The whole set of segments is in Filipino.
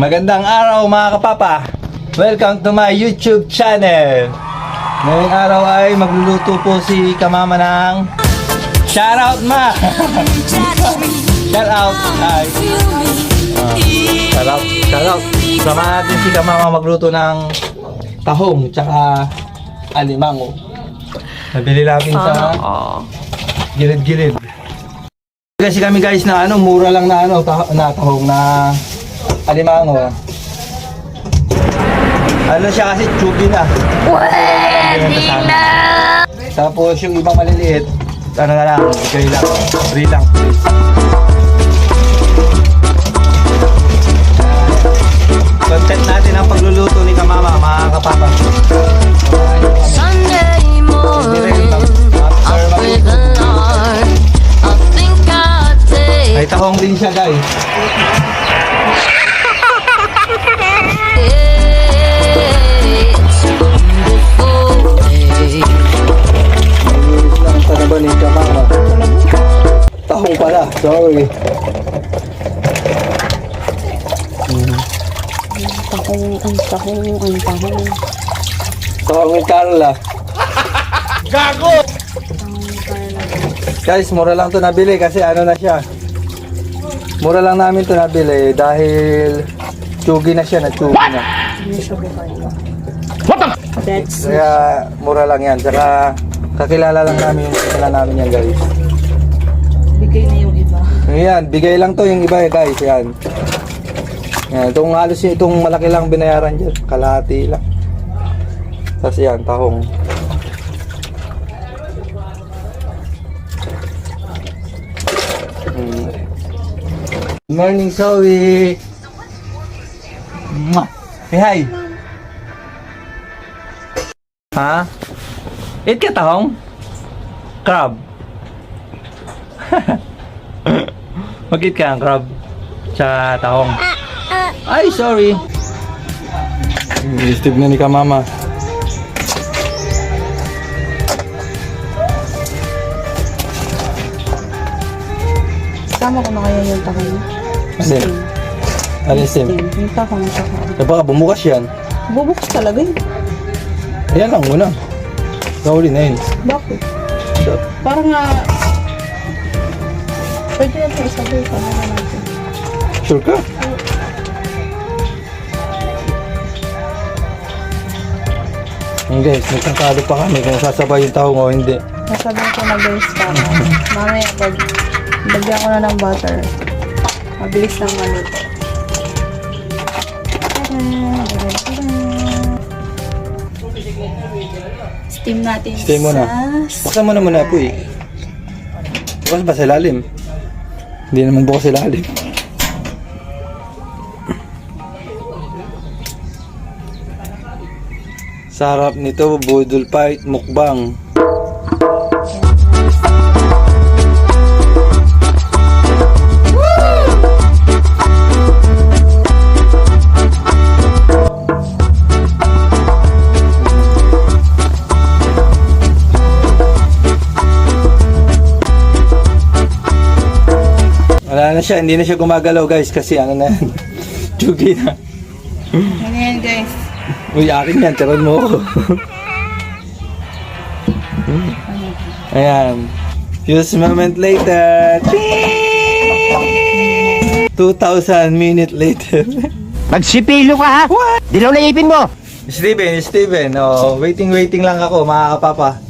Magandang araw mga kapapa. Welcome to my YouTube channel. Ngayong araw ay magluluto po si Kamama ng shoutout ma. Shoutout ay shoutout. Samahan natin si Kamama magluto ng tahong tsaka alimango. Nabili natin sa gilid-gilid. Kasi kami guys na mura lang na tahong na alimango. Ano siya kasi chugi na. Pwede na. Tapos yung ibang maliliit, ano na lang, bigay lang. Free lang, please. Content natin ang pagluluto ni Kamama, mga kapapa. Sunday morning, up with the Lord. I think I'll take May tahong din siya guys. it's wonderful day. Lang para ba ni Kamama? Tahong pala, sorry. Tahong ni Carla. Gago! Guys, mura lang to nabili kasi ano na siya. Mura lang namin to nabili dahil chugi na siya, na-chugi na. That's Kaya mura lang yan. Saka kakilala lang namin yung kakilala namin yan guys. bigay na yung iba. Ayan, bigay lang to yung iba guys. Yan. Yan, itong halos itong malaki lang binayaran dyan. Kalahati lang. Tapos yan, tahong. Good morning, Zoe. Mwah. Say hi. Ha? Eat ka tahong? Crab. Mag-eat ka ng crab. Tsaka tahong. Ay, sorry. Steve na ni Kamama. Sama ko na kaya yung tahong. Sim. Alin sim? Yung tahong sa Baka bumukas yan. bubukas talaga yun. Ayan lang muna. Gawin na yun. Bakit? Parang nga... Pwede na ito isabi. Sama na natin. Sure ka? Guys, nagkakalo pa kami kung sasabay yung tahong o hindi. Nasabi ko na guys para mamaya pag lagyan ko na ng butter. Mabilis lang maluto. Steam natin Steam muna. Buksan mo na muna po eh. Bukas ba sa ilalim? Hindi naman bukas sa ilalim. Sarap nito, budol fight, mukbang. Wala na siya, hindi na siya gumagalaw guys kasi ano na yan. Chugi na. Ano yan guys? Uy, akin yan, tiran mo ako. Ayan. Just a moment later. 2,000 minutes later. Magsipilo ka ha? What? Dilaw na ipin mo. Steven. Oh, waiting lang ako, mga kapapa.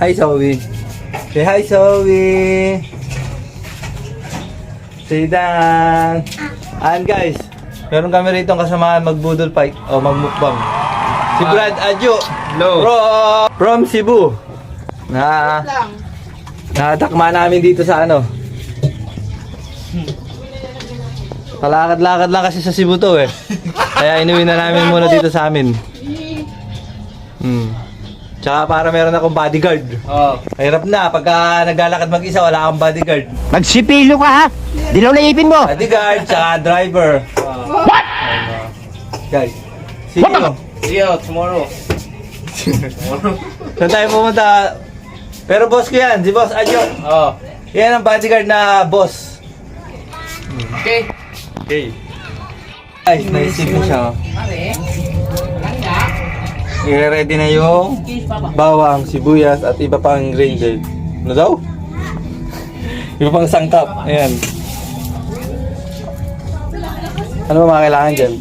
Hi, Zoe. Say hi, Zoe. Say Dan. And guys, meron kami rito kasamahan magbudol fight o magmukbang. Si Brad Adjo. From Cebu. Natakma namin dito sa Kalakad-lakad lang kasi sa Cebu to eh. Kaya inuwi na namin muna dito sa amin. Tsaka para meron akong bodyguard. Hirap na pagka naglalakad mag-isa wala akong bodyguard. Magsipilo ka ha? Dilaw na ipin mo. Bodyguard tsaka driver. What? Guys, see you. See you tomorrow. Saan tayo pumunta? Pero boss ko yan, si Boss Adjo. Oh. Yan ang bodyguard na boss. Okay. Okay. Guys, naisip ko siya. I-ready na yung bawang, sibuyas at iba pang ingredient. Ano daw? Iba pang sangkap. Ayan. Ano ba mga kailangan dyan?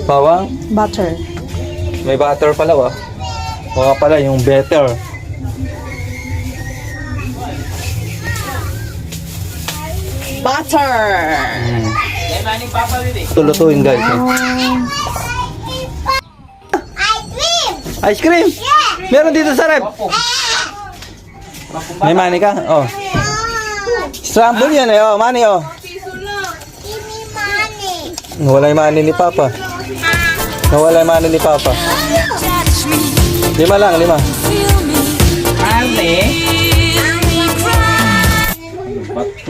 Bawang? Butter. May butter pala ba? Baka pala yung better. Butter! Tulutuin guys. Ice cream! Meron dito sa rep. May money ka? Oh. Scramble yan eh. Oh, money oh. Nawala yung money ni Papa. Nawala yung money ni Papa. 5 lang, 5.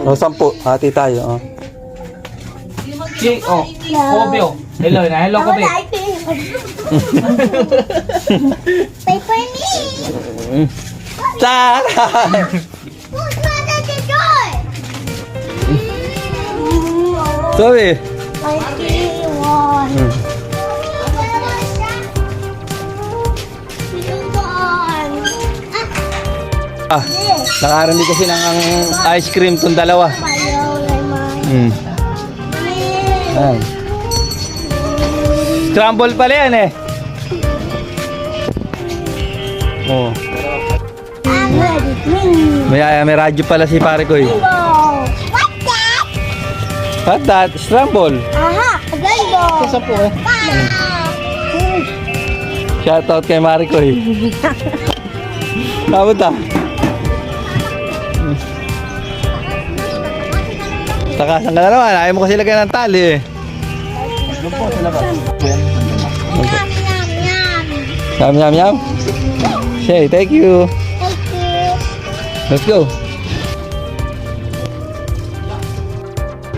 O, 10. Hati tayo. Oh. Kobe oh. Hello na, hello Kobe. Paper me. Tara! Who's not at the door? Sorry. I see one. Ah, nakarinig kasi ng ice cream tong dalawa. Ayan. Scramble pala yan eh. Oh. May radyo pala si pare ko eh. What's that? What that? Scramble. Aha, rainbow. Isa po eh. Shoutout kay Mari ko eh. Napunta. Takasan ka na naman. Ayaw mo kasi lagyan ng tali eh. Yum, yum, yum. Yum, yum, yum. Shay, thank you. Thank you. Let's go.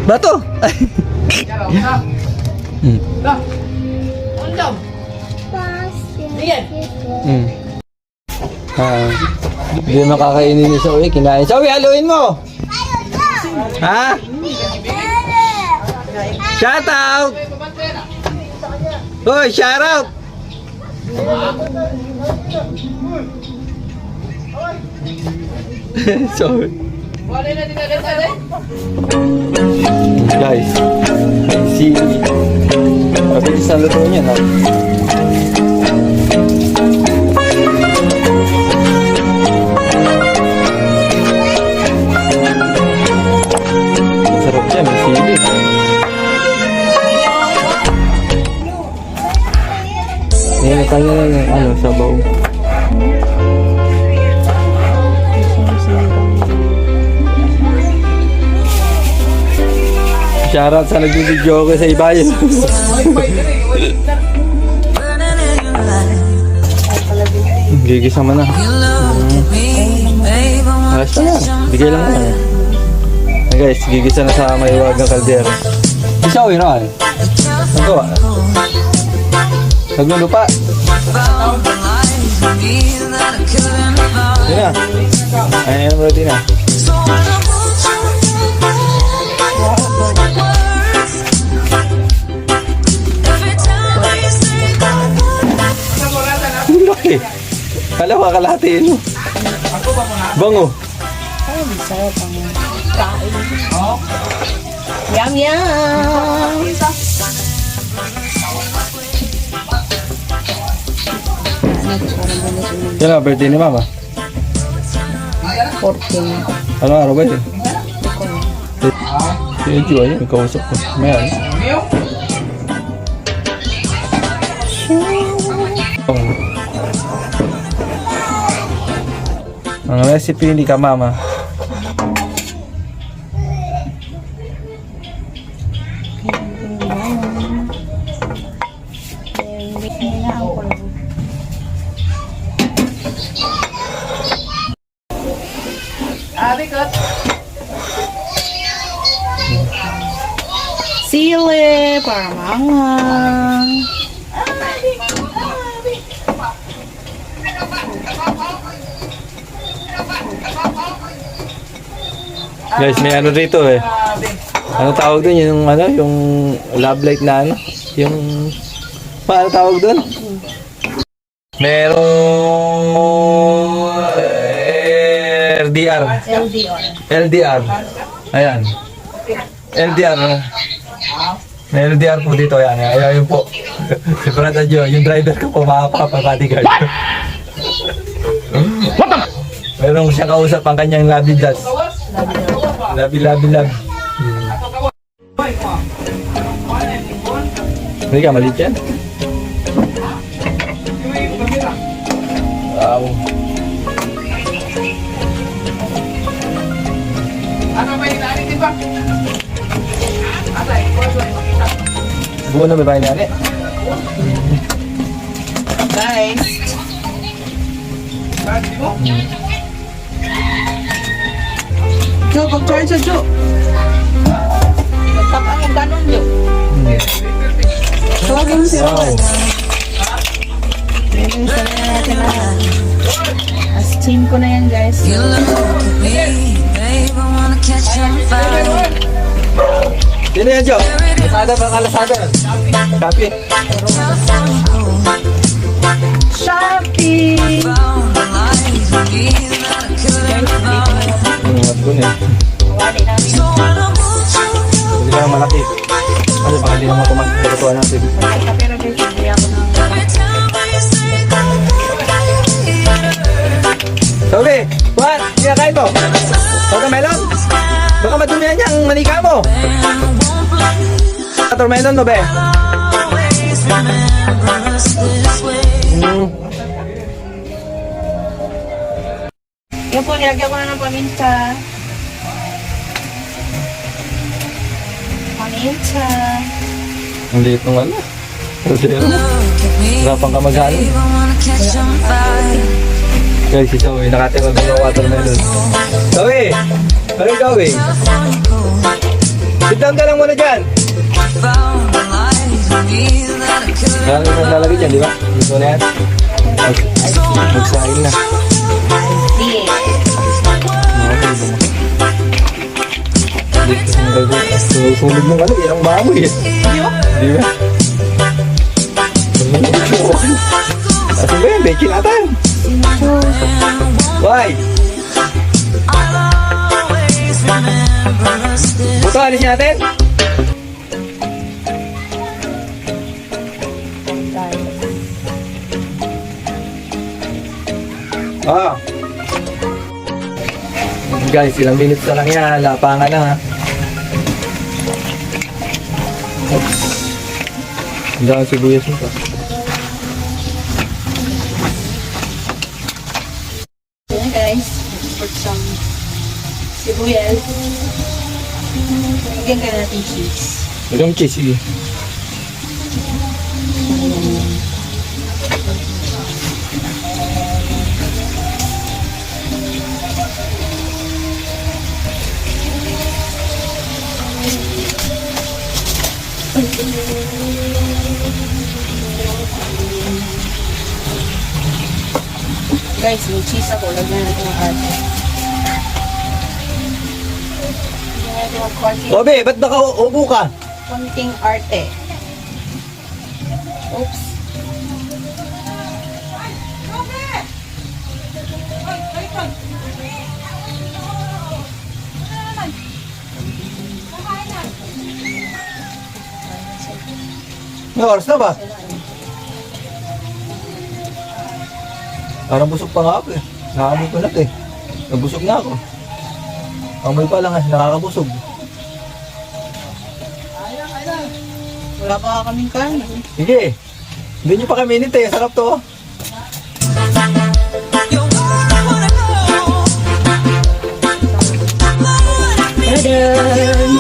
Bato! Hindi makakainin ni Zoe. Kinain. Zoe, haluin mo! Ha? Shout out! Hoy, shout out! Sorry. Guys, si mabilis na luto niya, no? Sarap siya, may sili. Nilatan niya lang yung ano, sabaw. Shoutout sa nag-video ko sa ibayan. Gigisa mo na. Ayos na yan. Bigay lang na. Guys, gigisa na sa may wagang kaldero. Isaw yun naman. Nagawa. Naglulupa. Yun na. Ayan mo natin na. Laki. Kala ko kakalahatiin mo. Bango. Ay, sarap ang kain. Yum, yum! Yan na, birthday ni Mama. 14. Ano araw ba yun? Si Ejo, ayun, kausap ko. Mayan. Ang recipe ni ka Mama. Sili para manghang. Guys, may ano dito eh. Ano tawag doon? Yung ano, yung love light na ano? Yung paano tawag doon? Merong LDR. LDR. Ayan. LDR. May LDR po dito. Ayan. Ayan po. Sigurado nyo, yung driver ko po makapapapatigal. Merong siya kausap ang kanyang labi dad. Labi. Hindi ka malit yan. Wow. Buo na may bahay nani. Guys. Jo, pag-charge sa Jo. Magtapa ang ganon Jo. Tawagin mo si Wow. Rowan. Ngayon, sabi na natin na. As-team ko na yan, guys. You look at me, babe, I wanna catch on fire. Sino yan, Jo? Lasada pa kalasada. Copy. Shopee! Found a light, me that I couldn't find. What ko na eh. Wali namin. So when I want you, Hindi lang malaki. Ano baka hindi naman kumatutuwa natin. Pero guys, hindi ako na. every time you say Toby! What? Kinakain mo? Watermelon? Baka madumihan niyang manika mo. Watermelon mo, be? always remember us this way. Yan po, nilagyan ko na ng paminta. Paminta. Ang liit nung ano. Kaldero. Look at me, Rapang ka maghalo. babe, I wanna catch on fire. Guys, si Zoe, nakatingin ng watermelon. Zoe! Ano Zoe? Sit down ka lang muna dyan. Found a light, me that I couldn't Kaya ano yung lalagay dyan, di ba? Gusto na yan? Magsahin na. Okay, Hindi kasi nagagawin. Susunod mo ano, ilang baboy eh. Di ba? Kasi ba yan, bekin natin. Why? always remember us this Buto, alis natin. Ah. Guys, ilang minutes na lang yan. Lapangan na ha. Oops. Ang dami sibuyas mo pa. Ayan guys, put some sibuyas. Lagyan ka natin cheese. Ilang cheese, sige. Guys, may cheese ako. Lagyan natin ng ate. Lagyan natin ng konting, Obe, ba't nakaupo ka? konting arte. Oops. May oras na ba? Parang busog pa nga ako eh. Nakamoy ko na eh. Nabusog na ako. Amoy pa lang eh, nakakabusog. Wala pa kaming kanin. Sige, hindi nyo pa kami init eh. Sarap to. Tadaan!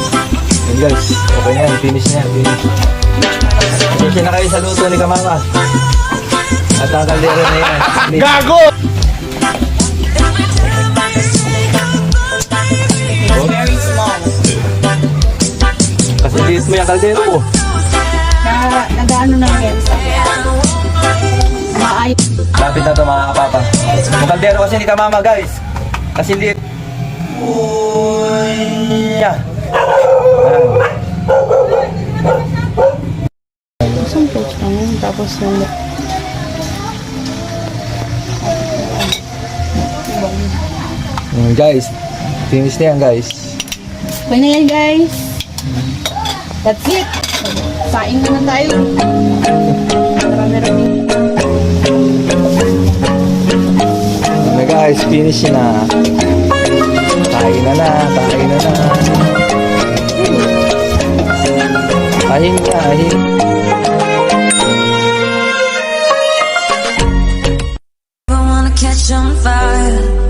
Yan guys, okay na yan. Finish na yan. Finish. Finish na kayo sa luto ni Kamama. At ang kaldero na yan. Gago! Very small. Kasi liit mo yung kaldero ko. Nag-ano na yan sa maay. Lapit na to mga kapapa. Yung kaldero kasi ni Kamama guys. Kasi liit. Uy! Yeah. Isang plates lang yun. Tapos yung... Guys, finish na yan guys. Okay na yan, guys. That's it. Saing na tayo. Marami-rami. Okay guys, finish na. Kain na na, kain na na. Ahing na, ahing. I wanna catch on fire.